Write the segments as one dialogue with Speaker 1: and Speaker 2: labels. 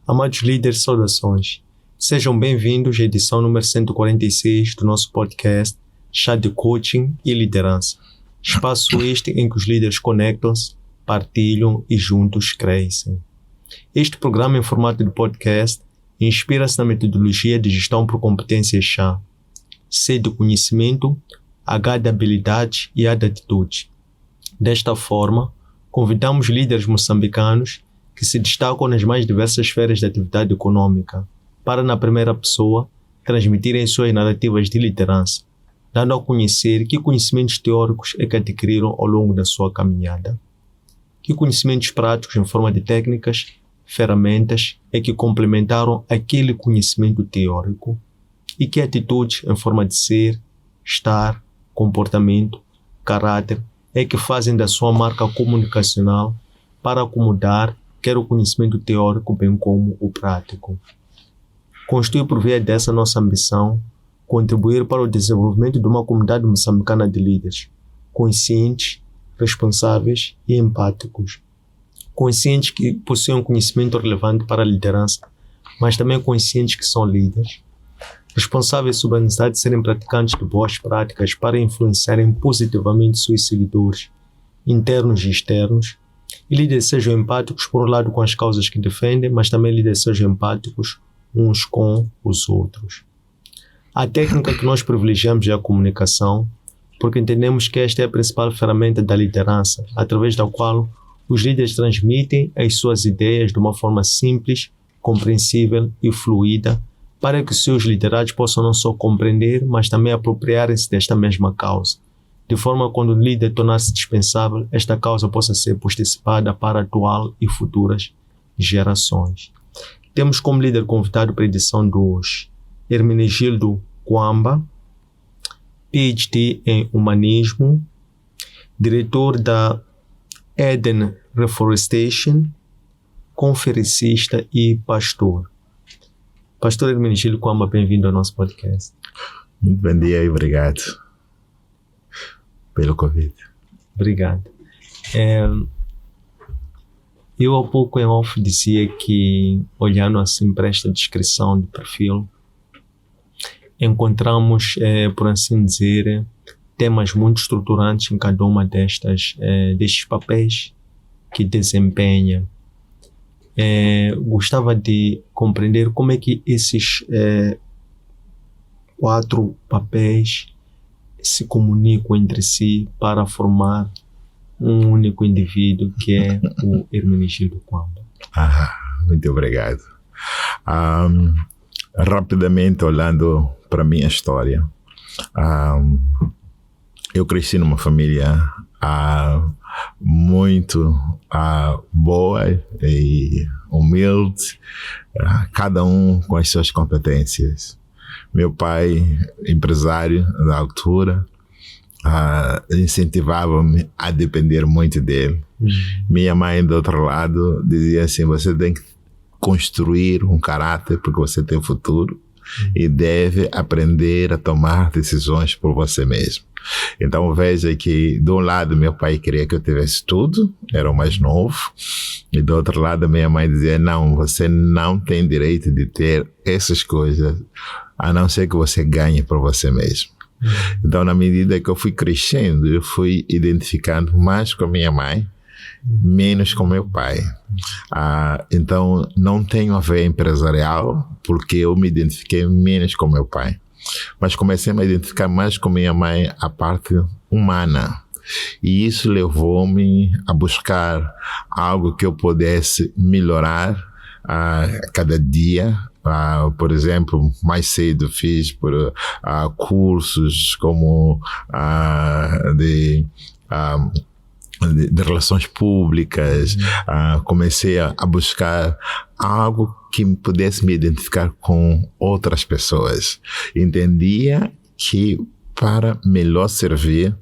Speaker 1: Amados líderes, saudações. Sejam bem-vindos à edição número 146 do nosso podcast Chá de Coaching e Liderança. Espaço este em que os líderes conectam-se, partilham e juntos crescem. Este programa em formato de podcast inspira-se na metodologia de gestão por competências chá. C de conhecimento, H de habilidade e A de atitude. Desta forma, convidamos líderes moçambicanos que se destacam nas mais diversas esferas da atividade econômica para, na primeira pessoa, transmitirem suas narrativas de liderança, dando a conhecer que conhecimentos teóricos é que adquiriram ao longo da sua caminhada, que conhecimentos práticos em forma de técnicas, ferramentas é que complementaram aquele conhecimento teórico e que atitudes em forma de ser, estar, comportamento, caráter é que fazem da sua marca comunicacional para acomodar quer o conhecimento teórico bem como o prático. Constitui por via dessa nossa ambição contribuir para o desenvolvimento de uma comunidade moçambicana de líderes conscientes, responsáveis e empáticos. Conscientes que possuem um conhecimento relevante para a liderança, mas também conscientes que são líderes. Responsáveis sobre a necessidade de serem praticantes de boas práticas para influenciarem positivamente seus seguidores, internos e externos. E líderes sejam empáticos, por um lado, com as causas que defendem, mas também líderes sejam empáticos uns com os outros. A técnica que nós privilegiamos é a comunicação, porque entendemos que esta é a principal ferramenta da liderança, através da qual os líderes transmitem as suas ideias de uma forma simples, compreensível e fluida, para que os seus liderados possam não só compreender, mas também apropriarem-se desta mesma causa, de forma que quando o líder tornar-se dispensável, esta causa possa ser postecipada para a atual e futuras gerações. Temos como líder convidado para a edição dos Hermenegildo Kwamba, PhD em Humanismo, diretor da Eden Reforestation, conferencista e pastor. Pastor Hermenegildo Kwamba, bem-vindo ao nosso podcast.
Speaker 2: Muito bom dia e obrigado pelo convite.
Speaker 1: Obrigado. Eu há pouco em off dizia que, olhando assim para esta descrição de perfil, encontramos, por assim dizer, temas muito estruturantes em cada uma destes papéis que desempenha. Gostava de compreender como é que esses 4 papéis se comunicam entre si para formar um único indivíduo que é o Hermenegildo Kwamba.
Speaker 2: Muito obrigado. Rapidamente, olhando para a minha história, eu cresci numa família muito boa e humilde, cada um com as suas competências. Meu pai, empresário da altura, incentivava-me a depender muito dele. Minha mãe, do outro lado, dizia assim: você tem que construir um caráter porque você tem futuro e deve aprender a tomar decisões por você mesmo. Então veja que de um lado meu pai queria que eu tivesse tudo, era o mais novo, e do outro lado minha mãe dizia: não, você não tem direito de ter essas coisas a não ser que você ganhe por você mesmo. Então, na medida que eu fui crescendo, eu fui identificando mais com minha mãe, menos com meu pai. Então, não tenho a veia empresarial, porque eu me identifiquei menos com meu pai. Mas comecei a me identificar mais com minha mãe, a parte humana. E isso levou-me a buscar algo que eu pudesse melhorar a cada dia. Por exemplo, mais cedo fiz cursos como de relações públicas. Comecei a buscar algo que pudesse me identificar com outras pessoas. Entendia que para melhor servir,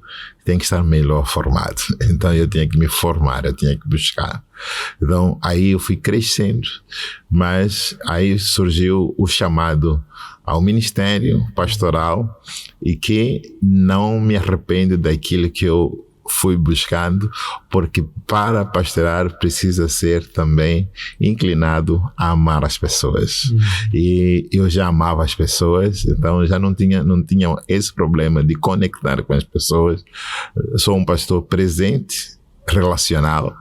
Speaker 2: tem que estar melhor formado. Então eu tinha que me formar, eu tinha que buscar. Então aí eu fui crescendo, mas aí surgiu o chamado ao ministério pastoral, e que não me arrependo daquilo que eu fui buscando, porque para pastorear precisa ser também inclinado a amar as pessoas. E eu já amava as pessoas, então já não tinha esse problema de conectar com as pessoas. Sou um pastor presente, relacional,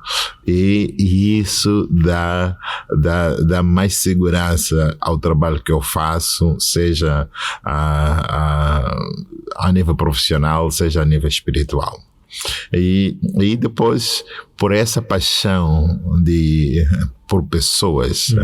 Speaker 2: e isso dá mais segurança ao trabalho que eu faço, seja a nível profissional, seja a nível espiritual. E depois, por essa paixão por pessoas,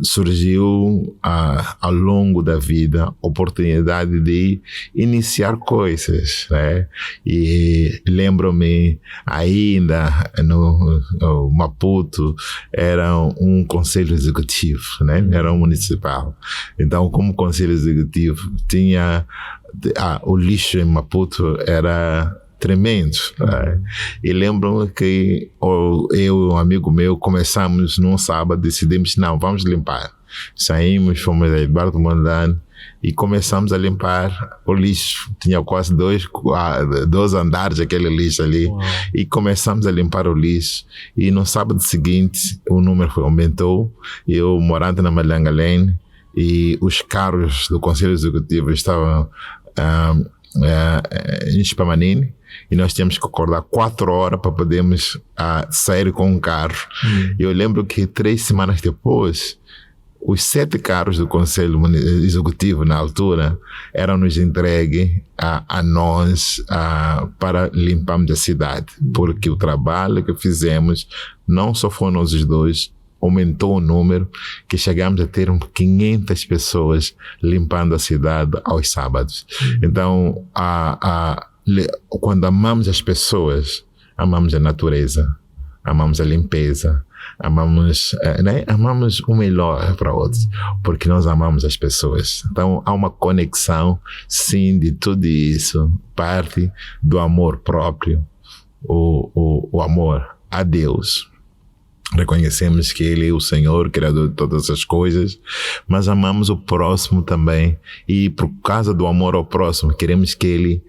Speaker 2: surgiu ao longo da vida a oportunidade de iniciar coisas, né? E lembro-me ainda no Maputo era um conselho executivo, né? Era um municipal. Então, como conselho executivo, tinha o lixo em Maputo era tremendo, né? E lembro-me que eu e um amigo meu começamos num sábado, decidimos, não, vamos limpar. Saímos, fomos a Eduardo Mondlane e começamos a limpar o lixo. Tinha quase dois andares aquele lixo ali. Uau. E começamos a limpar o lixo. E no sábado seguinte o número aumentou. Eu morando na Malhanga Lane e os carros do Conselho Executivo estavam em Spamanini. E nós tínhamos que acordar 4 horas para podermos sair com um carro. E eu lembro que 3 semanas depois, os 7 carros do Conselho Executivo, na altura, eram-nos entregues a nós para limparmos a cidade. Porque o trabalho que fizemos, não só foram nós os dois, aumentou o número, que chegamos a ter 500 pessoas limpando a cidade aos sábados. Então, quando amamos as pessoas, amamos a natureza, amamos a limpeza, amamos o melhor para outros, porque nós amamos as pessoas. Então há uma conexão, sim, de tudo isso, parte do amor próprio, o amor a Deus. Reconhecemos que Ele é o Senhor, Criador de todas as coisas, mas amamos o próximo também, e por causa do amor ao próximo, queremos que Ele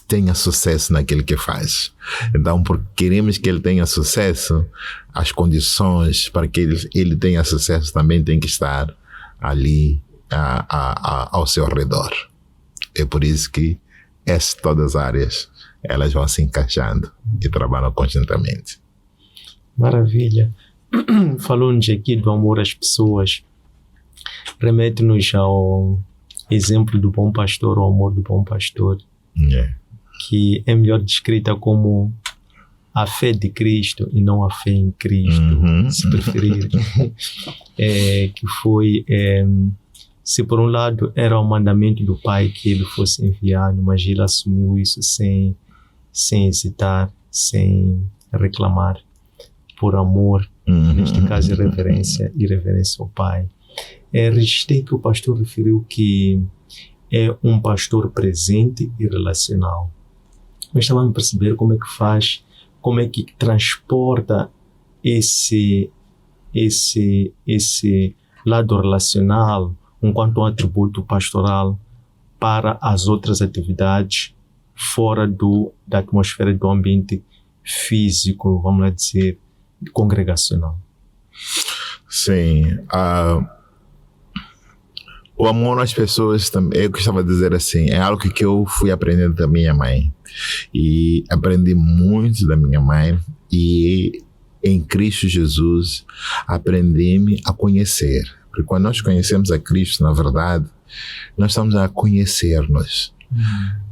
Speaker 2: tenha sucesso naquilo que faz. Então, porque queremos que ele tenha sucesso, as condições para que ele tenha sucesso também tem que estar ali ao seu redor. É por isso que todas as áreas elas vão se encaixando e trabalham conjuntamente.
Speaker 1: Maravilha. Falando aqui do amor às pessoas, remete-nos ao exemplo do bom pastor, o amor do bom pastor. Que é melhor descrita como a fé de Cristo e não a fé em Cristo, se preferir. Que foi, se por um lado era o mandamento do Pai que ele fosse enviado, mas ele assumiu isso sem hesitar, sem reclamar, por amor, neste caso reverência ao Pai. Registrei que o pastor referiu que é um pastor presente e relacional. Eu estava a perceber como é que faz, como é que transporta esse lado relacional enquanto um atributo pastoral para as outras atividades fora da atmosfera do ambiente físico, vamos lá dizer, congregacional.
Speaker 2: Sim. O amor às pessoas também, eu gostava de dizer assim, é algo que eu fui aprendendo da minha mãe. E aprendi muito da minha mãe. E em Cristo Jesus, aprendi-me a conhecer. Porque quando nós conhecemos a Cristo, na verdade, nós estamos a conhecer-nos.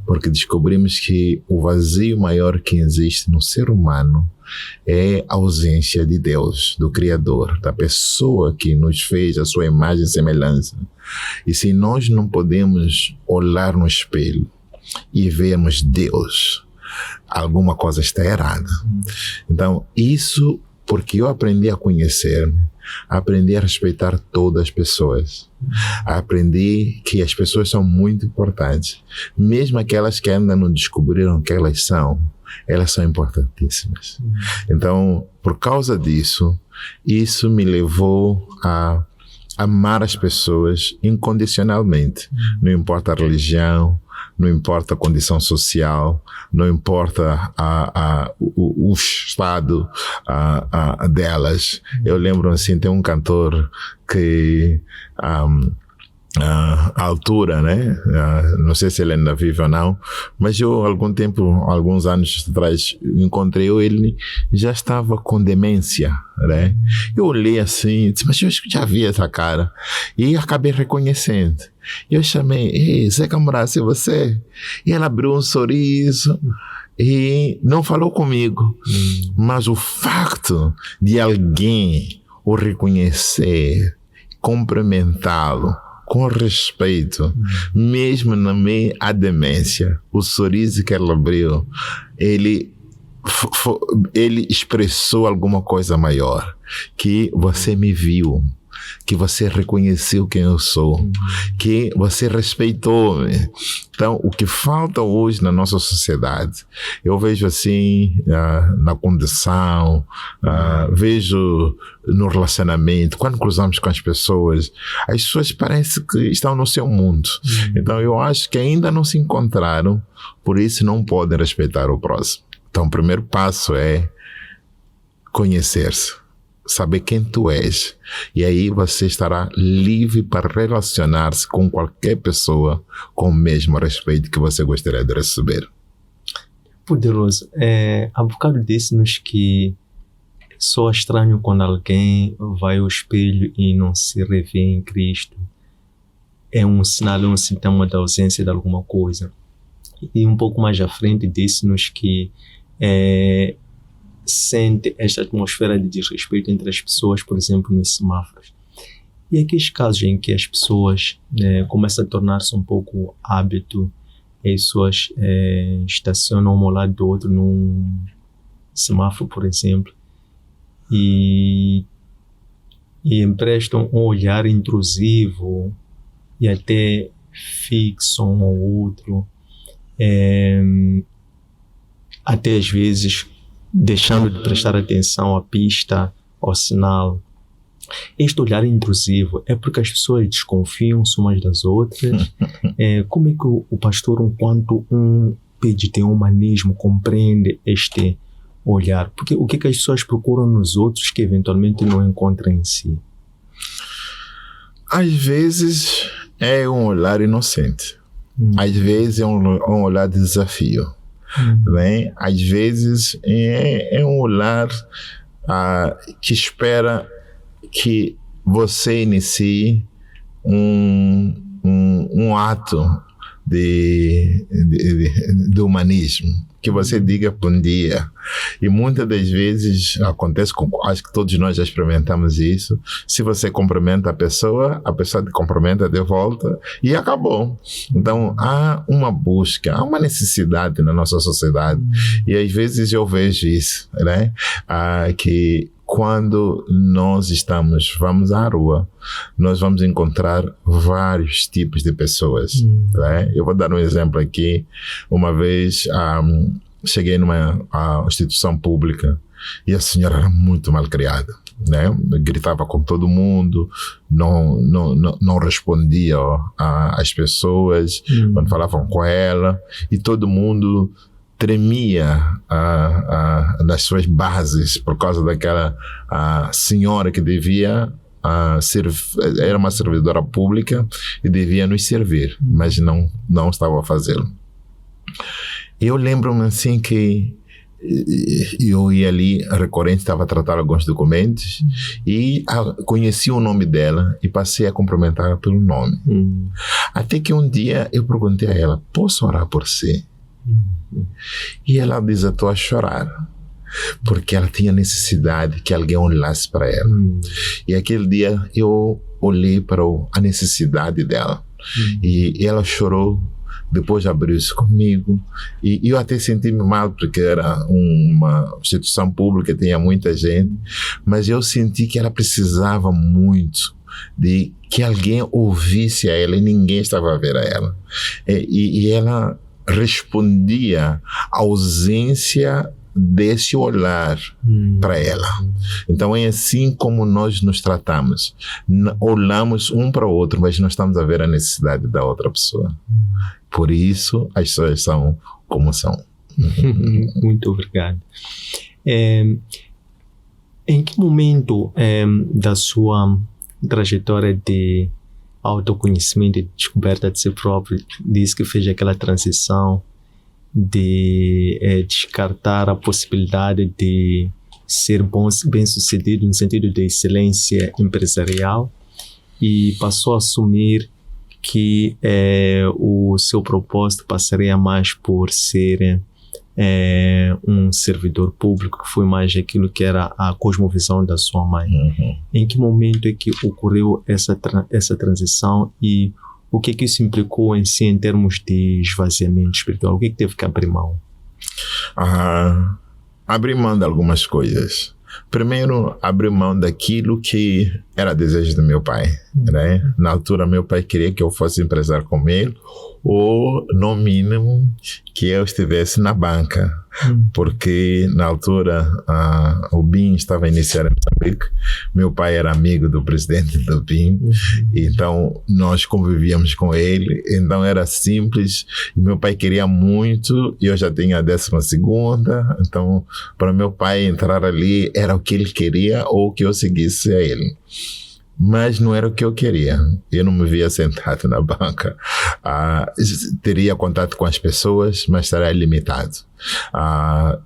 Speaker 2: Porque descobrimos que o vazio maior que existe no ser humano é a ausência de Deus, do Criador, da pessoa que nos fez a sua imagem e semelhança. E se nós não podemos olhar no espelho e vermos Deus, alguma coisa está errada. Então, isso porque eu aprendi a conhecer-me, aprendi a respeitar todas as pessoas, aprendi que as pessoas são muito importantes, mesmo aquelas que ainda não descobriram que elas são importantíssimas. Então, por causa disso, isso me levou a amar as pessoas incondicionalmente. Não importa a religião, não importa a condição social, não importa o estado delas. Eu lembro assim, tem um cantor que a altura, né? Não sei se ele ainda vive ou não, mas eu alguns anos atrás, encontrei ele, já estava com demência, né? Eu olhei assim, disse, mas eu já vi essa cara, e acabei reconhecendo. Eu chamei, ei, Zé Camurá, é você? E ela abriu um sorriso e não falou comigo, mas o facto de alguém o reconhecer, cumprimentá-lo com respeito, mesmo na meia demência, o sorriso que ela abriu, ele expressou alguma coisa maior, que você me viu, que você reconheceu quem eu sou, que você respeitou-me. Então, o que falta hoje na nossa sociedade, eu vejo assim, na condição, vejo no relacionamento, quando cruzamos com as pessoas parecem que estão no seu mundo. Então, eu acho que ainda não se encontraram, por isso não podem respeitar o próximo. Então, o primeiro passo é conhecer-se, saber quem tu és, e aí você estará livre para relacionar-se com qualquer pessoa com o mesmo respeito que você gostaria de receber.
Speaker 1: Poderoso. Há bocado disse-nos que só estranho quando alguém vai ao espelho e não se revê em Cristo. É um sinal, um sintoma da ausência de alguma coisa. E um pouco mais à frente disse-nos que sente esta atmosfera de desrespeito entre as pessoas, por exemplo, nos semáforos. E aqueles casos em que as pessoas começam a tornar-se um pouco hábito, e as pessoas estacionam um ao lado do outro num semáforo, por exemplo, e emprestam um olhar intrusivo e até fixo um ao outro, até às vezes deixando de prestar atenção à pista, ao sinal. Este olhar intrusivo é porque as pessoas desconfiam umas das outras. Como é que o pastor, enquanto um PDT humanismo, compreende este olhar? Porque o que as pessoas procuram nos outros que eventualmente não encontram em si?
Speaker 2: Às vezes é um olhar inocente. Às vezes é um olhar de desafio. Bem, às vezes é um olhar que espera que você inicie um ato de humanismo, que você diga bom dia. E muitas das vezes acontece, acho que todos nós já experimentamos isso, se você cumprimenta a pessoa te cumprimenta de volta e acabou. Então há uma busca, há uma necessidade na nossa sociedade, e às vezes eu vejo isso, né? Que quando nós vamos à rua, nós vamos encontrar vários tipos de pessoas. Né? Eu vou dar um exemplo aqui. Uma vez cheguei numa instituição pública e a senhora era muito mal criada. Né? Gritava com todo mundo, não respondia às pessoas quando falavam com ela, e todo mundo tremia nas suas bases por causa daquela senhora que devia era uma servidora pública e devia nos servir, mas não estava a fazê-lo. Eu lembro-me assim que eu ia ali, a recorrente estava a tratar alguns documentos e conheci o nome dela e passei a cumprimentá-la pelo nome. Até que um dia eu perguntei a ela, posso orar por você? E ela desatou a chorar, porque ela tinha necessidade que alguém olhasse para ela. E aquele dia eu olhei para a necessidade dela, e ela chorou. Depois abriu-se comigo e eu até senti-me mal, porque era uma instituição pública, tinha muita gente, mas eu senti que ela precisava muito de que alguém ouvisse a ela, e ninguém estava a ver a ela. E ela respondia à ausência desse olhar para ela. Então é assim como nós nos tratamos. Olhamos um para o outro, mas não estamos a ver a necessidade da outra pessoa. Por isso as pessoas são como são.
Speaker 1: Muito obrigado. Em que momento da sua trajetória de autoconhecimento e descoberta de si próprio disse que fez aquela transição de descartar a possibilidade de ser bem-sucedido no sentido de excelência empresarial e passou a assumir que o seu propósito passaria mais por ser um servidor público, que foi mais aquilo que era a cosmovisão da sua mãe. Em que momento é que ocorreu essa transição e o que isso implicou em si em termos de esvaziamento espiritual? O que teve que abrir mão?
Speaker 2: Abrir mão de algumas coisas. Primeiro, abrir mão daquilo que era desejo do meu pai, né? Na altura, meu pai queria que eu fosse empresário com ele, ou, no mínimo, que eu estivesse na banca. Porque, na altura, o BIM estava iniciando em Moçambique. Meu pai era amigo do presidente do BIM, então nós convivíamos com ele. Então era simples. Meu pai queria muito e eu já tinha a 12ª. Então, para meu pai entrar ali, era o que ele queria ou que eu seguisse a ele. Mas não era o que eu queria. Eu não me via sentado na banca. Teria contato com as pessoas, mas estaria limitado.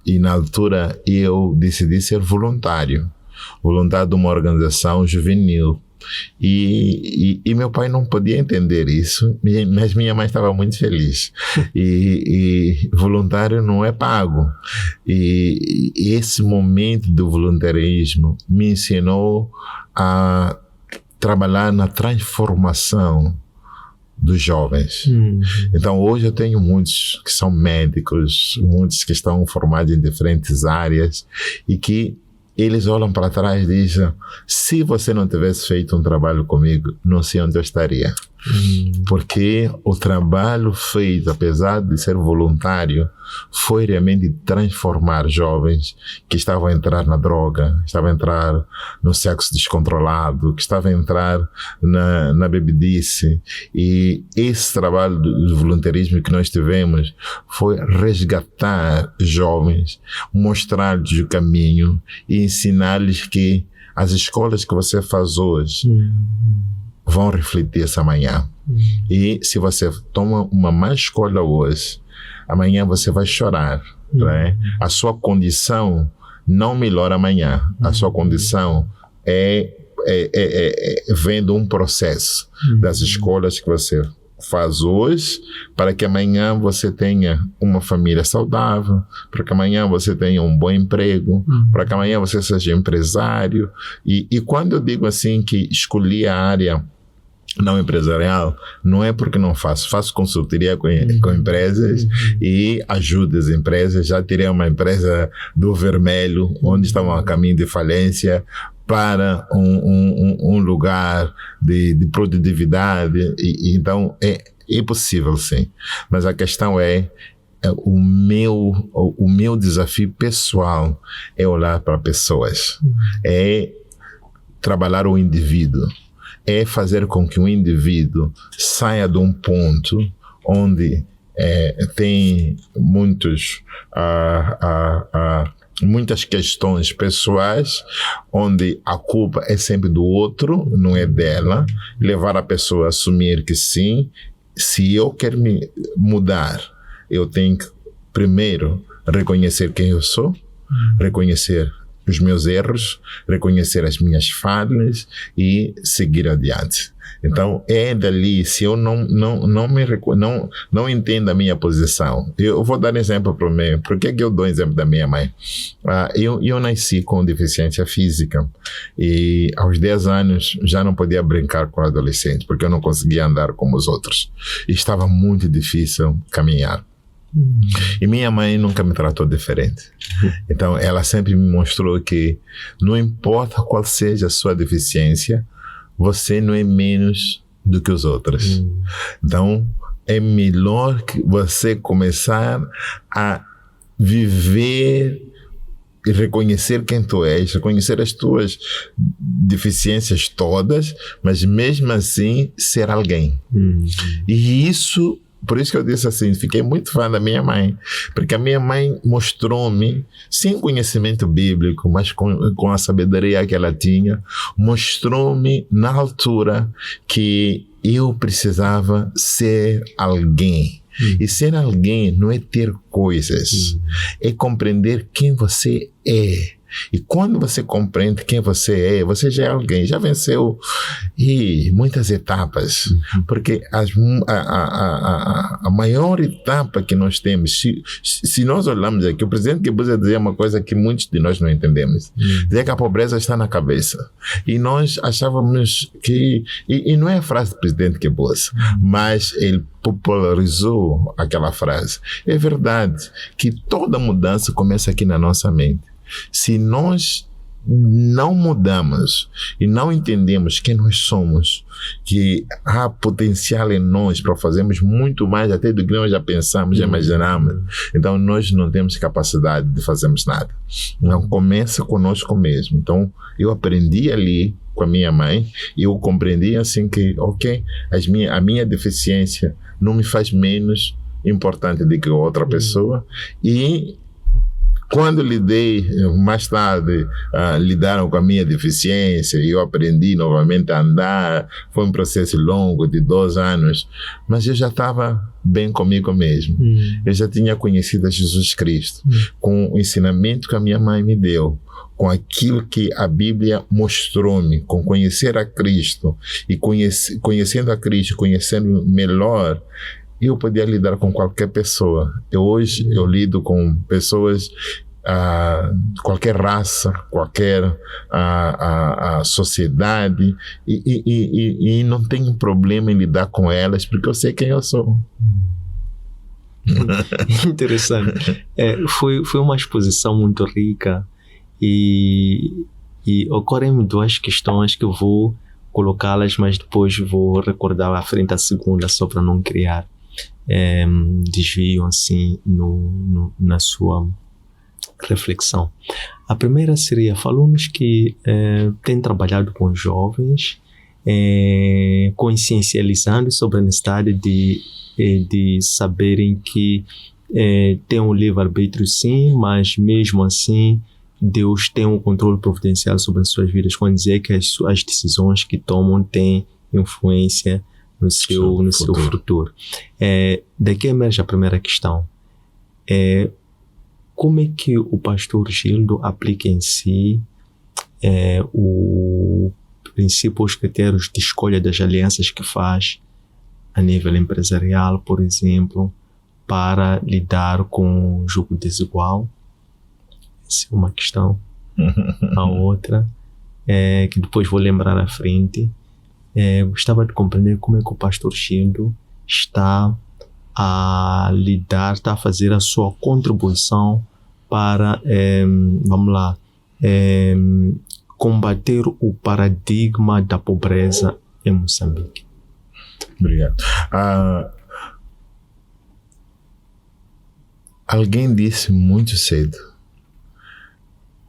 Speaker 2: E na altura eu decidi ser voluntário de uma organização juvenil. E meu pai não podia entender isso, mas minha mãe estava muito feliz. E voluntário não é pago. E esse momento do voluntarismo me ensinou a trabalhar na transformação dos jovens. Então hoje eu tenho muitos que são médicos, muitos que estão formados em diferentes áreas e que eles olham para trás e dizem: se você não tivesse feito um trabalho comigo, não sei onde eu estaria. Porque o trabalho feito, apesar de ser voluntário, foi realmente transformar jovens que estavam a entrar na droga, estavam a entrar no sexo descontrolado, que estavam a entrar na bebidice. E esse trabalho do voluntarismo que nós tivemos foi resgatar jovens, mostrar-lhes o caminho e ensinar-lhes que as escolas que você faz hoje vão refletir essa manhã. E se você toma uma má escolha hoje, amanhã você vai chorar. Né? A sua condição não melhora amanhã. A sua condição vem de um processo das escolhas que você faz hoje para que amanhã você tenha uma família saudável, para que amanhã você tenha um bom emprego, para que amanhã você seja empresário. E quando eu digo assim que escolhi a área não empresarial, não é porque não faço consultoria com empresas e ajudo as empresas. Já tirei uma empresa do vermelho, onde estavam a caminho de falência, para um lugar de produtividade. Então é possível, sim, mas a questão o meu desafio pessoal é olhar para pessoas, é trabalhar o indivíduo, é fazer com que o indivíduo saia de um ponto onde tem muitas questões pessoais, onde a culpa é sempre do outro, não é dela. Levar a pessoa a assumir que sim, se eu quero me mudar, eu tenho que primeiro reconhecer quem eu sou, reconhecer os meus erros, reconhecer as minhas falhas e seguir adiante. Então é dali, se eu não entendo a minha posição. Eu vou dar exemplo para mim. Por que eu dou exemplo da minha mãe? Eu nasci com deficiência física e aos 10 anos já não podia brincar com adolescentes porque eu não conseguia andar como os outros. E estava muito difícil caminhar. E minha mãe nunca me tratou diferente. Então ela sempre me mostrou que não importa qual seja a sua deficiência, você não é menos do que os outros. Então é melhor que você começar a viver e reconhecer quem tu és, reconhecer as tuas deficiências todas, mas mesmo assim ser alguém. E isso por isso que eu disse assim, fiquei muito fã da minha mãe, porque a minha mãe mostrou-me, sem conhecimento bíblico, mas com a sabedoria que ela tinha, mostrou-me na altura que eu precisava ser alguém. E ser alguém não é ter coisas, é compreender quem você é. E quando você compreende quem você é, você já é alguém, já venceu muitas etapas. Porque a maior etapa que nós temos, se nós olharmos aqui, o presidente Guebuza dizia uma coisa que muitos de nós não entendemos. Dizia que a pobreza está na cabeça. E nós achávamos que... E não é a frase do presidente Guebuza, mas ele popularizou aquela frase. É verdade que toda mudança começa aqui na nossa mente. Se nós não mudamos e não entendemos quem nós somos, que há potencial em nós para fazermos muito mais até do que nós já pensamos, já imaginamos, então nós não temos capacidade de fazermos nada. Então começa conosco mesmo. Então eu aprendi ali com a minha mãe e eu compreendi assim que, ok, a minha deficiência não me faz menos importante do que outra pessoa. E quando lidei, mais tarde, lidaram com a minha deficiência e eu aprendi novamente a andar. Foi um processo longo de 2 anos, mas eu já estava bem comigo mesmo. Eu já tinha conhecido a Jesus Cristo, com o ensinamento que a minha mãe me deu, com aquilo que a Bíblia mostrou-me, com conhecer a Cristo e conhecendo a Cristo, conhecendo melhor, eu podia lidar com qualquer pessoa. Hoje eu lido com pessoas, qualquer raça, qualquer sociedade, e não tenho problema em lidar com elas, porque eu sei quem eu sou.
Speaker 1: Interessante. Foi uma exposição muito rica e ocorrem 2 questões que eu vou colocá-las, mas depois vou recordar à frente a segunda, só para não criar desvio assim na sua reflexão. A primeira seria, falou-nos que tem trabalhado com jovens, consciencializando sobre a necessidade de saberem que tem um livre-arbítrio sim, mas mesmo assim Deus tem um controle providencial sobre as suas vidas, quando dizer que as decisões que tomam têm influência no seu futuro. Daqui emerge a primeira questão. Como é que o pastor Gildo aplica em si o princípio, os critérios de escolha das alianças que faz a nível empresarial, por exemplo, para lidar com o jogo desigual? Essa é uma questão. A outra, que depois vou lembrar à frente, gostava de compreender como é que o pastor Gildo está a lidar, está a fazer a sua contribuição para, combater o paradigma da pobreza em Moçambique.
Speaker 2: Obrigado. Alguém disse muito cedo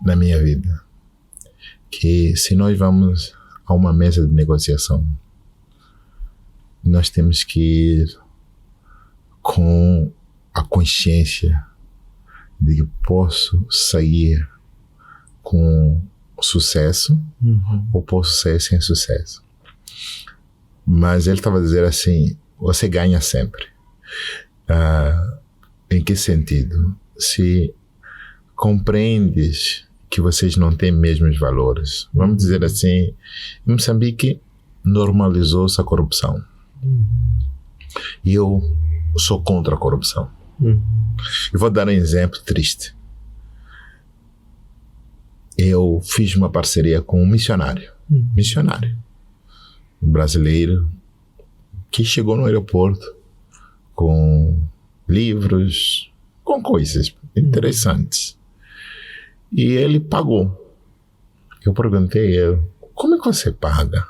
Speaker 2: na minha vida que se nós vamos a uma mesa de negociação, nós temos que ir com a consciência de que posso sair com sucesso ou posso sair sem sucesso. Mas ele estava a dizer assim, você ganha sempre. Em que sentido? Se compreendes que vocês não têm mesmos valores. Vamos dizer assim, em Moçambique normalizou-se a corrupção. E eu sou contra a corrupção. Eu vou dar um exemplo triste. Eu fiz uma parceria com um missionário brasileiro que chegou no aeroporto com livros, com coisas interessantes. E ele pagou. Eu perguntei a ele, como é que você paga?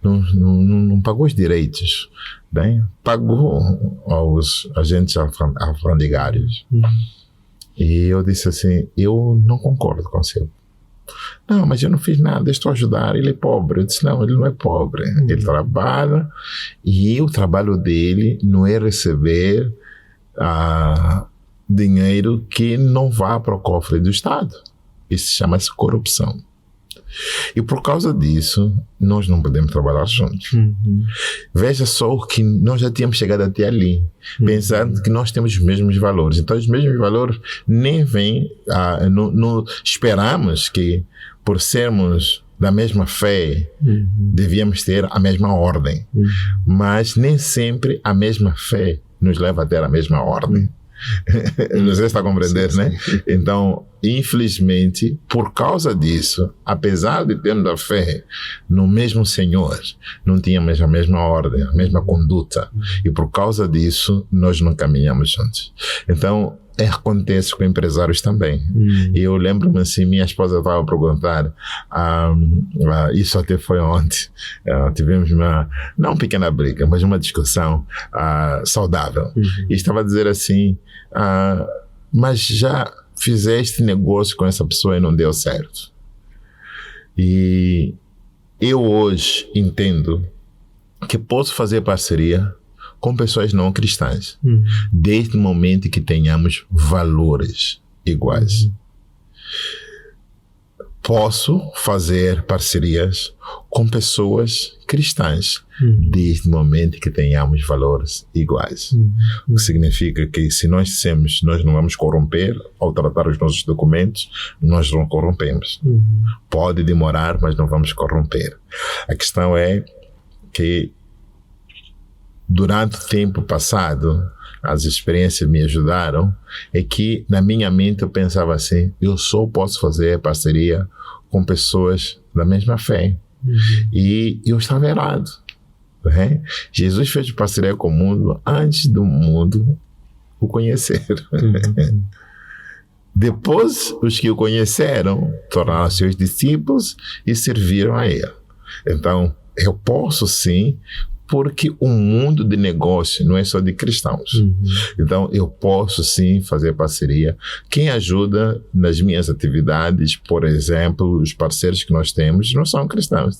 Speaker 2: Não pagou os direitos, bem? Pagou aos agentes alfandegários. E eu disse assim, eu não concordo com você. Não, mas eu não fiz nada, estou a ajudar, ele é pobre. Eu disse, não, ele não é pobre. Ele trabalha e o trabalho dele não é receber dinheiro que não vá para o cofre do Estado. Isso chama-se corrupção. E por causa disso, nós não podemos trabalhar juntos. Veja só que nós já tínhamos chegado até ali, pensando que nós temos os mesmos valores. Então, os mesmos valores nem vêm, não esperamos que, por sermos da mesma fé, devíamos ter a mesma ordem. Mas nem sempre a mesma fé nos leva a ter a mesma ordem. Não sei se está a compreender, sim, né? Sim. Então, infelizmente, por causa disso, apesar de termos a fé no mesmo Senhor, não tínhamos a mesma ordem, a mesma conduta. E por causa disso, nós não caminhamos juntos. Então, acontece com empresários também. E eu lembro-me assim, minha esposa estava a perguntar, isso até foi ontem, tivemos não uma pequena briga, mas uma discussão saudável. E estava a dizer assim, mas já fizeste negócio com essa pessoa e não deu certo. E eu hoje entendo que posso fazer parceria com pessoas não cristãs, desde o momento que tenhamos valores iguais. Posso fazer parcerias com pessoas cristãs, desde o momento que tenhamos valores iguais. O que significa que se nós dissemos nós não vamos corromper, ao tratar os nossos documentos, nós não corrompemos. Pode demorar, mas não vamos corromper. A questão é que durante o tempo passado, as experiências me ajudaram, é que na minha mente eu pensava assim, eu só posso fazer parceria com pessoas da mesma fé. E eu estava errado. Né? Jesus fez parceria com o mundo antes do mundo o conhecer. Depois, os que o conheceram tornaram seus discípulos e serviram a ele. Então, eu posso sim, porque o mundo de negócio não é só de cristãos. Então, eu posso sim fazer parceria. Quem ajuda nas minhas atividades, por exemplo, os parceiros que nós temos não são cristãos,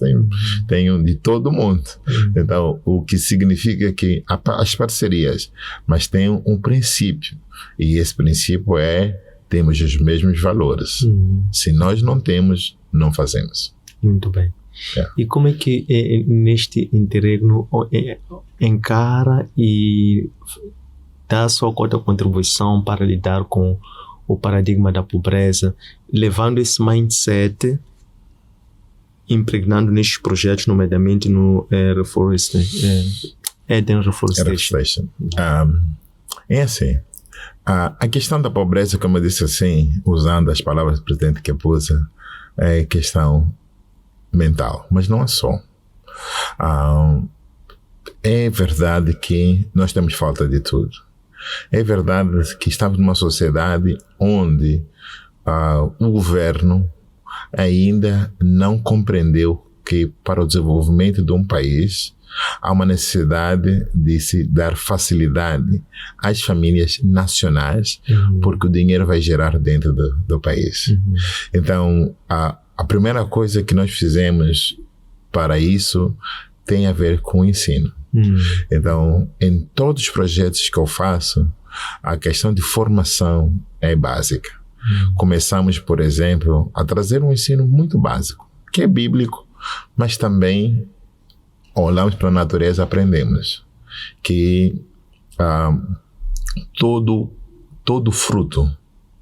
Speaker 2: tenho de todo mundo. Então, o que significa que as parcerias, mas tem um princípio, e esse princípio é, temos os mesmos valores. Se nós não temos, não fazemos.
Speaker 1: Muito bem. E como é que neste interregno encara e dá a sua contribuição para lidar com o paradigma da pobreza, levando esse mindset, impregnando nestes projetos, nomeadamente no Eden Reforestation?
Speaker 2: É assim, a questão da pobreza, como eu disse assim, usando as palavras do presidente Kepusa, é questão mental, mas não é só. É verdade que nós temos falta de tudo. É verdade que estamos numa sociedade onde o governo ainda não compreendeu que para o desenvolvimento de um país há uma necessidade de se dar facilidade às famílias nacionais, porque o dinheiro vai gerar dentro do país. Então, a primeira coisa que nós fizemos para isso tem a ver com o ensino. Então, em todos os projetos que eu faço, a questão de formação é básica. Começamos, por exemplo, a trazer um ensino muito básico, que é bíblico, mas também olhamos para a natureza e aprendemos que todo fruto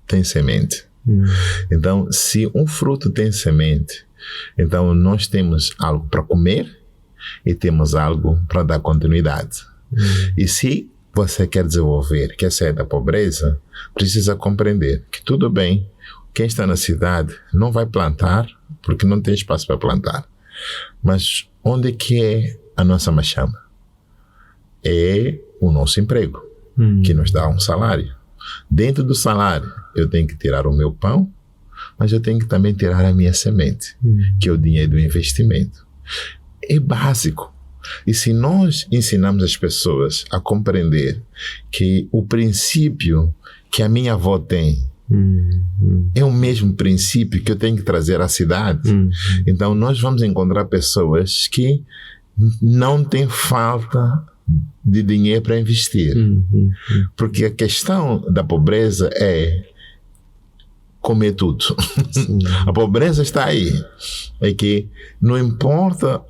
Speaker 2: tem semente. Então, se um fruto tem semente, então nós temos algo para comer e temos algo para dar continuidade. E se você quer desenvolver, quer sair da pobreza, precisa compreender que tudo bem, quem está na cidade não vai plantar porque não tem espaço para plantar. Mas onde que é a nossa machama? É o nosso emprego, que nos dá um salário. Dentro do salário, eu tenho que tirar o meu pão, mas eu tenho que também tirar a minha semente, que é o dinheiro do investimento. É básico. E se nós ensinamos as pessoas a compreender que o princípio que a minha avó tem, É o mesmo princípio que eu tenho que trazer à cidade. Então, nós vamos encontrar pessoas que não têm falta de dinheiro para investir. Porque a questão da pobreza é comer tudo. A pobreza está aí. É que não importa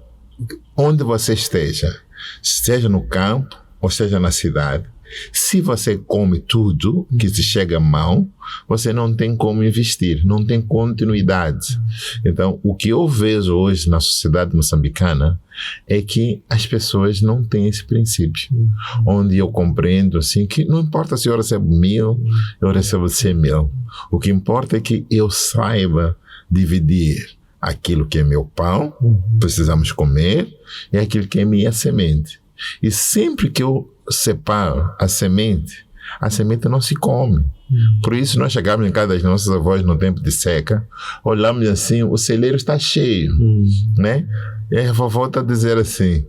Speaker 2: onde você esteja, seja no campo ou seja na cidade, se você come tudo que te chega à mão, você não tem como investir, não tem continuidade. Então, o que eu vejo hoje na sociedade moçambicana é que as pessoas não têm esse princípio. Onde eu compreendo assim, que não importa se eu recebo 1.000, eu recebo 100.000. O que importa é que eu saiba dividir aquilo que é meu pão, precisamos comer, e aquilo que é minha semente. E sempre que eu separo a semente não se come. Por isso nós chegamos em casa das nossas avós no tempo de seca, olhamos assim, o celeiro está cheio, né? E a vovó está a dizer assim,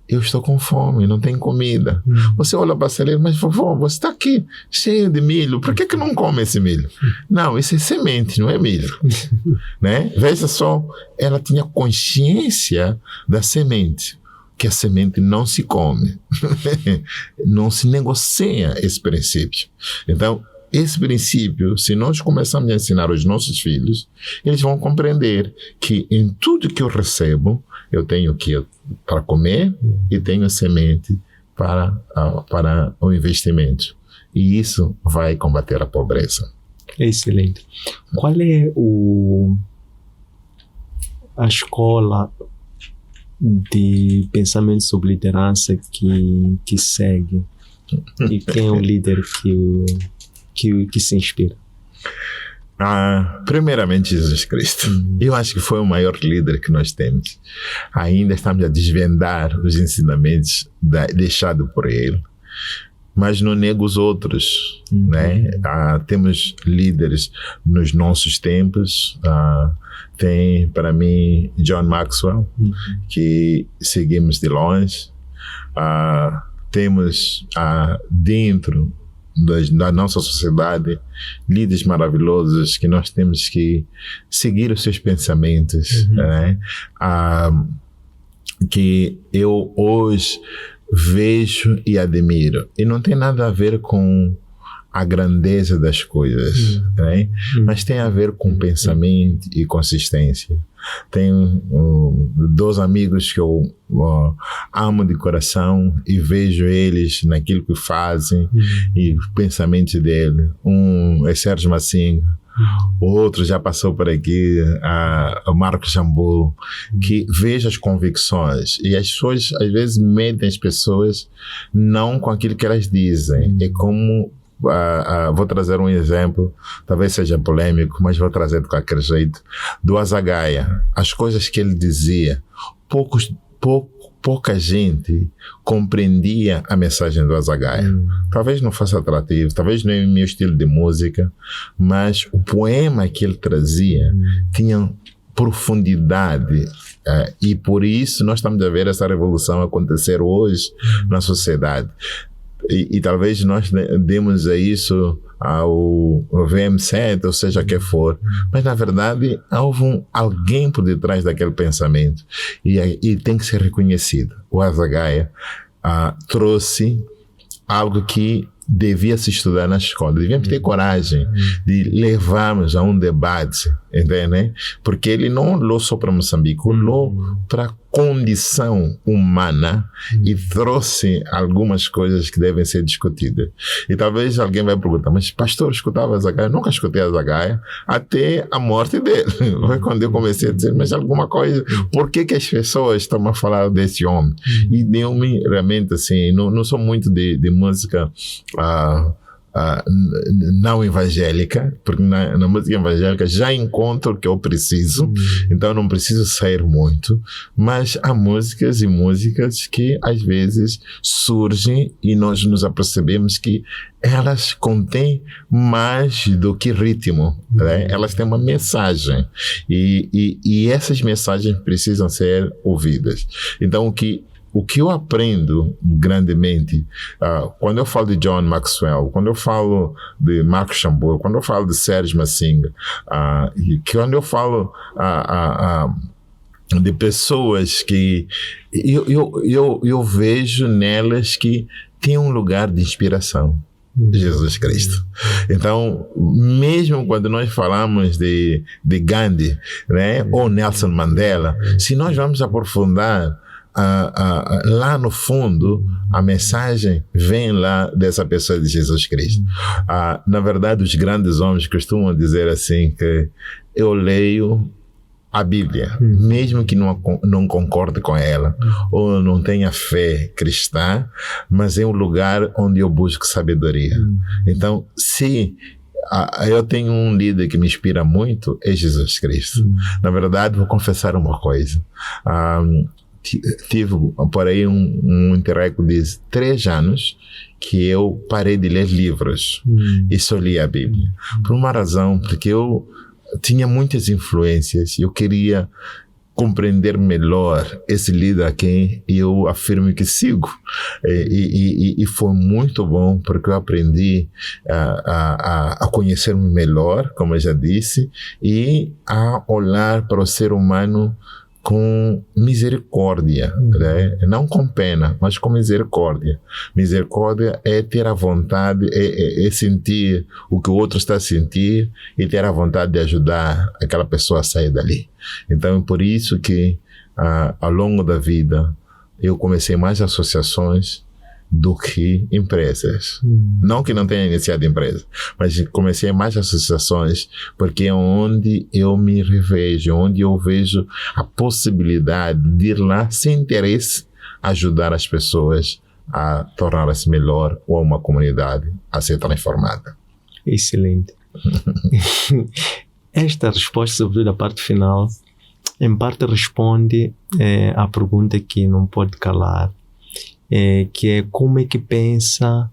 Speaker 2: eu estou com fome, não tenho comida. Você olha para o celeiro, mas vovó, você está aqui cheio de milho, por que não come esse milho? Não, isso é semente, não é milho. Né? Veja só, ela tinha consciência da semente, que a semente não se come, não se negocia esse princípio. Então, esse princípio, se nós começarmos a ensinar aos nossos filhos, eles vão compreender que em tudo que eu recebo, eu tenho que para comer e tenho semente para o investimento. E isso vai combater a pobreza.
Speaker 1: Excelente. Qual é a escola de pensamento sobre liderança que segue? E quem é o líder que se inspira?
Speaker 2: Primeiramente Jesus Cristo. Eu acho que foi o maior líder que nós temos. Ainda estamos a desvendar os ensinamentos deixados por ele, mas não nego os outros, né? Temos líderes nos nossos tempos. Tem, para mim, John Maxwell, que seguimos de longe. Temos dentro da nossa sociedade líderes maravilhosos que nós temos que seguir os seus pensamentos, né? Que eu hoje vejo e admiro. E não tem nada a ver com a grandeza das coisas, né? Mas tem a ver com pensamento e consistência. Tenho 2 amigos que eu amo de coração e vejo eles naquilo que fazem e os pensamentos dele. Um é Sérgio Massinga, o outro já passou por aqui, o Marcos Jambu, que vejo as convicções. E as pessoas às vezes medem as pessoas não com aquilo que elas dizem, é como vou trazer um exemplo, talvez seja polêmico, mas vou trazer de qualquer jeito, do Azagaia. As coisas que ele dizia, pouca gente compreendia a mensagem do Azagaia. Talvez não fosse atrativo, talvez não é o meu estilo de música, mas o poema que ele trazia tinha profundidade, e por isso nós estamos a ver essa revolução acontecer hoje na sociedade. E talvez nós demos a isso ao VM7, ou seja, que for, mas na verdade houve alguém por detrás daquele pensamento e tem que ser reconhecido. O Azagaia trouxe algo que devia se estudar na escola, devíamos ter coragem de levarmos a um debate, entende? Porque ele não olhou só para Moçambique, olhou para a condição humana e trouxe algumas coisas que devem ser discutidas. E talvez alguém vai perguntar, mas pastor, escutava Azagaia? Nunca escutei Azagaia até a morte dele. Foi quando eu comecei a dizer, mas alguma coisa, por que as pessoas estão a falar desse homem? E deu-me realmente assim, não sou muito de música não evangélica, porque na música evangélica já encontro o que eu preciso, então não preciso sair muito, mas há músicas e músicas que às vezes surgem e nós nos apercebemos que elas contêm mais do que ritmo, né? Elas têm uma mensagem e essas mensagens precisam ser ouvidas. Então o que o que eu aprendo grandemente, quando eu falo de John Maxwell, quando eu falo de Marcos Chambord, quando eu falo de Sérgio Massinga, e quando eu falo de pessoas que eu vejo nelas que tem um lugar de inspiração. Jesus Cristo. Então, mesmo quando nós falamos de Gandhi, né, ou Nelson Mandela, se nós vamos aprofundar lá no fundo, a mensagem vem lá dessa pessoa de Jesus Cristo. Na verdade, os grandes homens costumam dizer assim que eu leio a Bíblia, mesmo que não concorde com ela, ou não tenha fé cristã, mas é um lugar onde eu busco sabedoria. Então, se eu tenho um líder que me inspira muito, é Jesus Cristo. Na verdade, vou confessar uma coisa. Tive por aí um interregno de 3 anos que eu parei de ler livros e só li a Bíblia. Por uma razão, porque eu tinha muitas influências e eu queria compreender melhor esse líder a quem eu afirmo que sigo. E foi muito bom, porque eu aprendi a conhecer-me melhor, como eu já disse, e a olhar para o ser humano com misericórdia, né? Não com pena, mas com misericórdia. Misericórdia é ter a vontade, é sentir o que o outro está a sentir e ter a vontade de ajudar aquela pessoa a sair dali. Então, é por isso que ao longo da vida eu comecei mais associações do que empresas. Não que não tenha iniciado empresa, mas comecei mais associações, porque é onde eu me revejo, onde eu vejo a possibilidade de ir lá sem interesse ajudar as pessoas a tornar-se melhor ou uma comunidade a ser transformada.
Speaker 1: Excelente. Esta resposta, sobretudo a parte final, em parte responde à pergunta que não pode calar, que é como é que pensa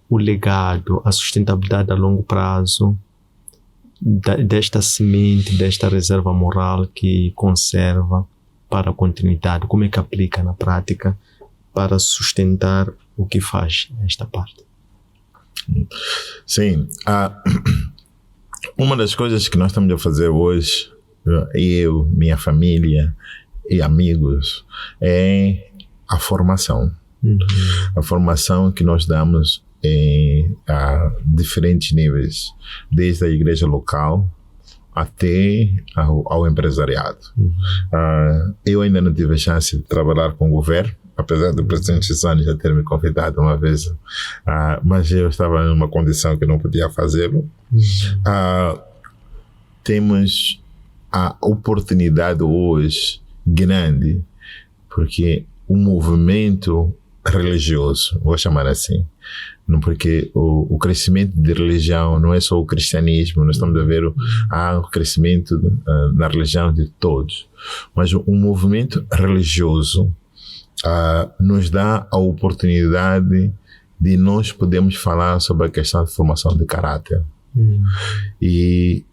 Speaker 1: o legado, a sustentabilidade a longo prazo desta semente, desta reserva moral que conserva para a continuidade, como é que aplica na prática para sustentar o que faz esta parte?
Speaker 2: Sim, uma das coisas que nós estamos a fazer hoje, eu, minha família e amigos, é a formação. A formação que nós damos a diferentes níveis, desde a igreja local até ao empresariado. Eu ainda não tive a chance de trabalhar com o governo, apesar do presidente Chissani já ter me convidado uma vez, mas eu estava em uma condição que não podia fazê-lo. Temos a oportunidade hoje grande, porque o movimento religioso, vou chamar assim, porque o crescimento de religião não é só o cristianismo, nós estamos a ver o crescimento na religião de todos, mas o movimento religioso nos dá a oportunidade de nós podermos falar sobre a questão de formação de caráter. E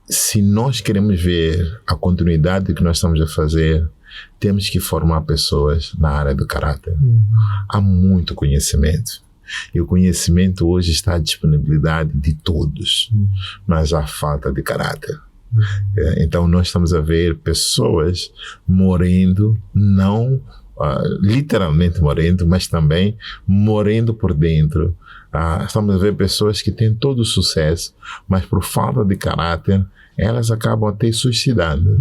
Speaker 2: se nós queremos ver a continuidade que nós estamos a fazer, temos que formar pessoas na área do caráter. Há muito conhecimento. E o conhecimento hoje está à disponibilidade de todos, mas há falta de caráter. Então nós estamos a ver pessoas morrendo, não literalmente morrendo, mas também morrendo por dentro. Estamos a ver pessoas que têm todo o sucesso, mas por falta de caráter, elas acabam até suicidando.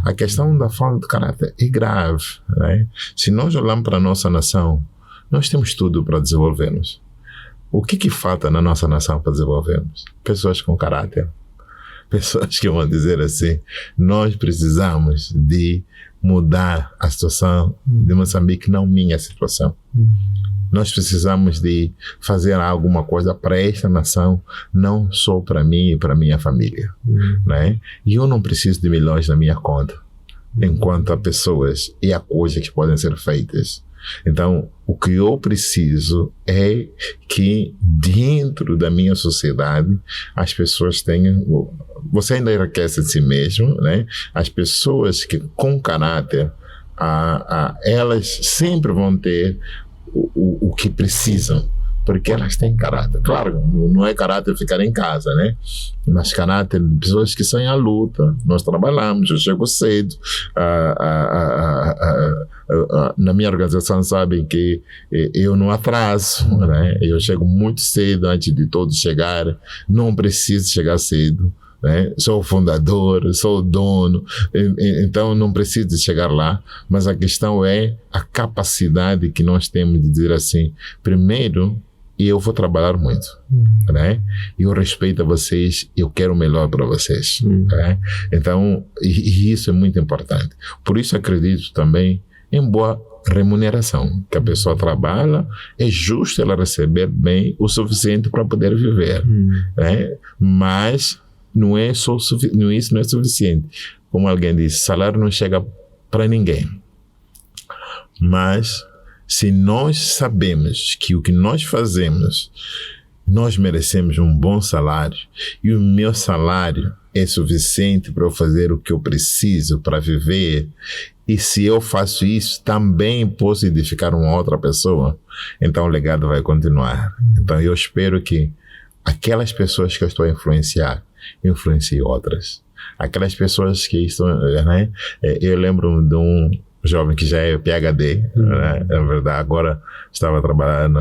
Speaker 2: A questão da falta de caráter é grave, né? Se nós olharmos para a nossa nação, nós temos tudo para desenvolvermos. O que falta na nossa nação para desenvolvermos? Pessoas com caráter. Pessoas que vão dizer assim, nós precisamos de mudar a situação de Moçambique, não minha situação. Nós precisamos de fazer alguma coisa para esta nação, não só para mim e para minha família. Né? E eu não preciso de milhões na minha conta, enquanto há pessoas e há coisas que podem ser feitas. Então, o que eu preciso é que dentro da minha sociedade as pessoas tenham... Você ainda enriquece de si mesmo, né? As pessoas que com caráter elas sempre vão ter o que precisam, porque elas têm caráter. Claro, não é caráter ficar em casa, né? Mas caráter de pessoas que saem à luta. Nós trabalhamos, eu chego cedo. Na minha organização sabem que eu não atraso, né? Eu chego muito cedo antes de todos chegarem. Não preciso chegar cedo, né? Sou o fundador, sou o dono, então não preciso chegar lá, mas a questão é a capacidade que nós temos de dizer assim: primeiro, eu vou trabalhar muito, né? Eu respeito a vocês, eu quero o melhor para vocês, né? Então, e isso é muito importante. Por isso acredito também em boa remuneração, que a pessoa trabalha, é justo ela receber bem o suficiente para poder viver, né? Mas não é só isso não é suficiente. Como alguém disse, salário não chega para ninguém. Mas se nós sabemos que o que nós fazemos, nós merecemos um bom salário, e o meu salário é suficiente para eu fazer o que eu preciso para viver, e se eu faço isso, também posso edificar uma outra pessoa, então o legado vai continuar. Então eu espero que aquelas pessoas que eu estou a influenciar, influencie outras. Aquelas pessoas que estão, né? Eu lembro de um jovem que já é PhD, né? Na verdade, agora estava trabalhando,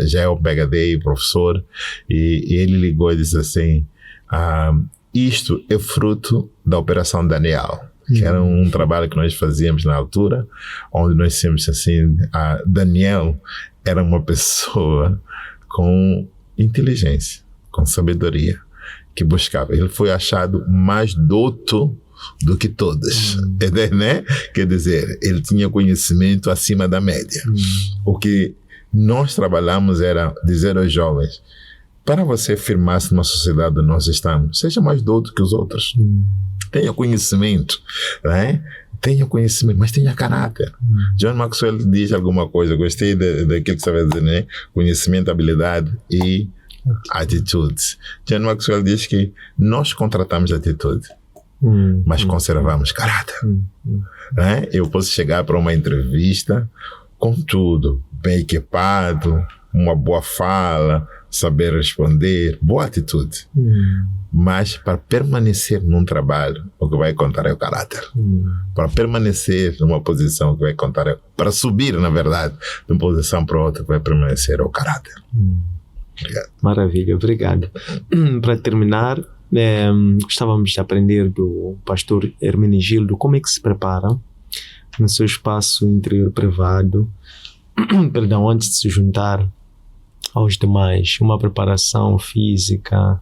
Speaker 2: já é um PhD, professor, e ele ligou e disse assim: isto é fruto da Operação Daniel, que era um trabalho que nós fazíamos na altura, onde nós dissemos assim: Daniel era uma pessoa com inteligência, com sabedoria, que buscava. Ele foi achado mais douto do que todos, né? Quer dizer, ele tinha conhecimento acima da média. O que nós trabalhamos era dizer aos jovens: para você firmar-se numa sociedade onde nós estamos, seja mais douto que os outros. Tenha conhecimento, né? Tenha conhecimento, mas tenha caráter. John Maxwell diz alguma coisa, gostei daquilo que você vai dizer, né? Conhecimento, habilidade e atitudes. John Maxwell diz que nós contratamos atitude, mas conservamos caráter. Né? Eu posso chegar para uma entrevista com tudo, bem equipado, uma boa fala, saber responder, boa atitude. Mas para permanecer num trabalho, o que vai contar é o caráter. Para permanecer numa posição, o que vai contar é... Para subir, na verdade, de uma posição para outra, vai permanecer o caráter. Obrigado.
Speaker 1: Maravilha, obrigado. Para terminar, gostávamos de aprender do pastor Hermenegildo como é que se prepara no seu espaço interior privado, perdão, antes de se juntar aos demais, uma preparação física,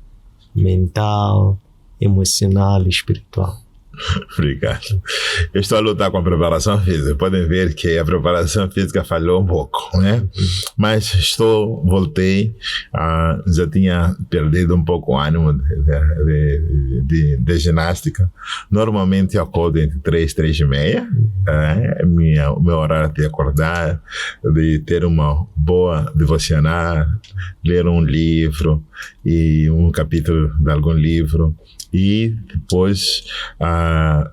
Speaker 1: mental, emocional e espiritual.
Speaker 2: Obrigado. Eu estou a lutar com a preparação física. Podem ver que a preparação física falhou um pouco, né? Mas voltei, já tinha perdido um pouco o ânimo de ginástica. Normalmente eu acordo entre 3 e meia. Meu horário de acordar, de ter uma boa devocional, ler um livro e um capítulo de algum livro, e depois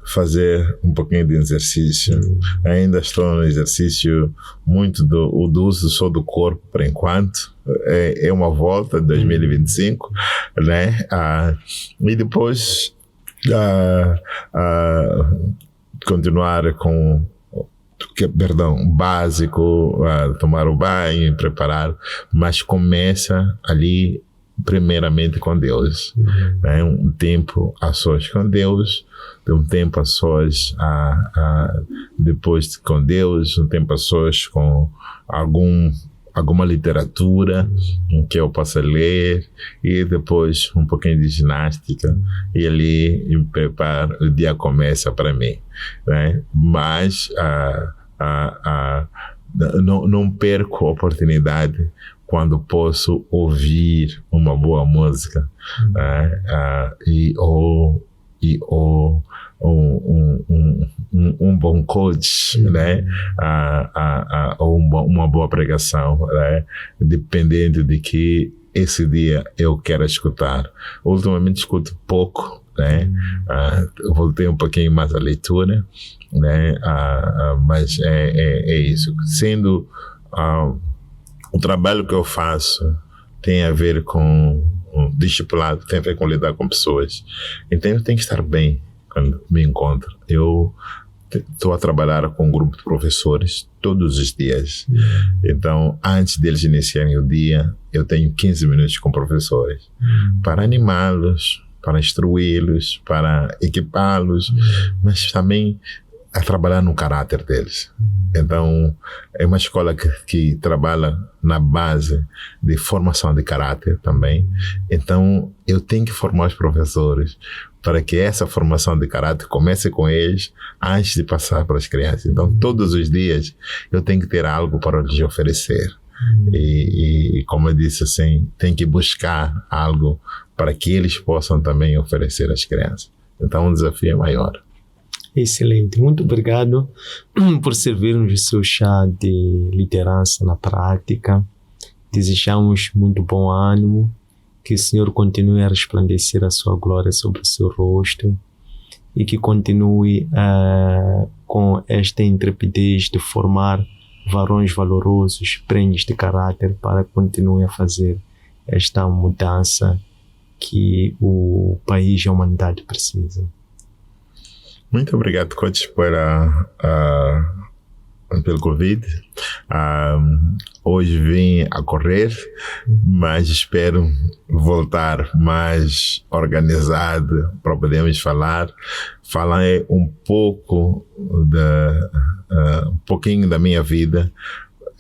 Speaker 2: fazer um pouquinho de exercício. Ainda estou no exercício muito do uso só do corpo por enquanto. É uma volta de 2025, né? E depois continuar com básico, tomar o banho, preparar, mas começa ali primeiramente com Deus, né? Um tempo a sós com Deus, um tempo a sós depois com Deus, um tempo a sós com alguma literatura que eu possa ler, e depois um pouquinho de ginástica, e ali eu preparo, o dia começa para mim, né? Mas não perco a oportunidade quando posso ouvir uma boa música, um bom coach, né? Ou uma boa pregação, né? Dependendo de que esse dia eu quero escutar. Ultimamente escuto pouco, né? Eu voltei um pouquinho mais à leitura, né? Mas é isso. Sendo o trabalho que eu faço tem a ver com discipulado, tem a ver com lidar com pessoas. Então eu tenho que estar bem quando me encontro. Eu estou a trabalhar com um grupo de professores todos os dias. Então, antes deles iniciarem o dia, eu tenho 15 minutos com professores para animá-los, para instruí-los, para equipá-los, mas também a trabalhar no caráter deles. Então, é uma escola que trabalha na base de formação de caráter também. Então, eu tenho que formar os professores para que essa formação de caráter comece com eles antes de passar para as crianças. Então, todos os dias, eu tenho que ter algo para lhes oferecer. E como eu disse assim, tem que buscar algo para que eles possam também oferecer às crianças. Então, o desafio é maior.
Speaker 1: Excelente. Muito obrigado por servir-nos o seu chá de liderança na prática. Desejamos muito bom ânimo, que o Senhor continue a resplandecer a sua glória sobre o seu rosto e que continue com esta intrepidez de formar varões valorosos, prenhes de caráter, para que continue a fazer esta mudança que o país e a humanidade precisam.
Speaker 2: Muito obrigado, coach, pelo convite. Hoje vim a correr, mas espero voltar mais organizado para podermos falar um pouco um pouquinho da minha vida.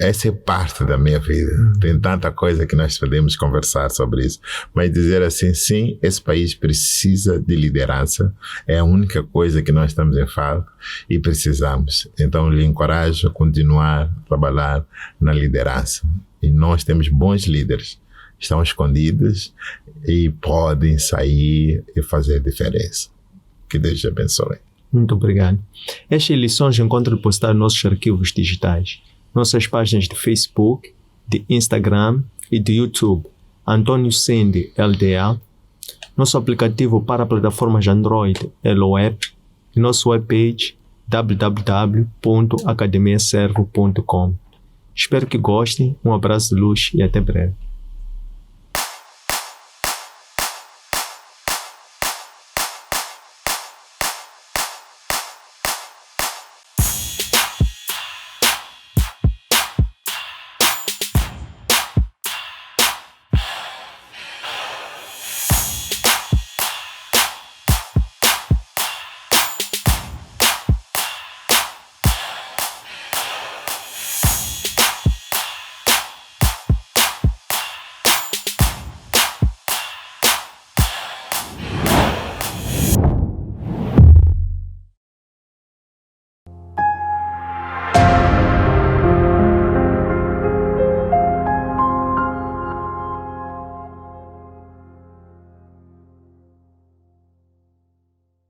Speaker 2: Essa é parte da minha vida. Tem tanta coisa que nós podemos conversar sobre isso. Mas dizer assim, sim, esse país precisa de liderança. É a única coisa que nós estamos em falta e precisamos. Então, lhe encorajo a continuar a trabalhar na liderança. E nós temos bons líderes. Estão escondidos e podem sair e fazer diferença. Que Deus te abençoe.
Speaker 1: Muito obrigado. Estas lições encontram depositadas nos nossos arquivos digitais. Nossas páginas de Facebook, de Instagram e de YouTube, Antônio Sende LDA, nosso aplicativo para plataformas Android, LOAP, e nosso webpage www.academiaservo.com. Espero que gostem, um abraço de luz e até breve.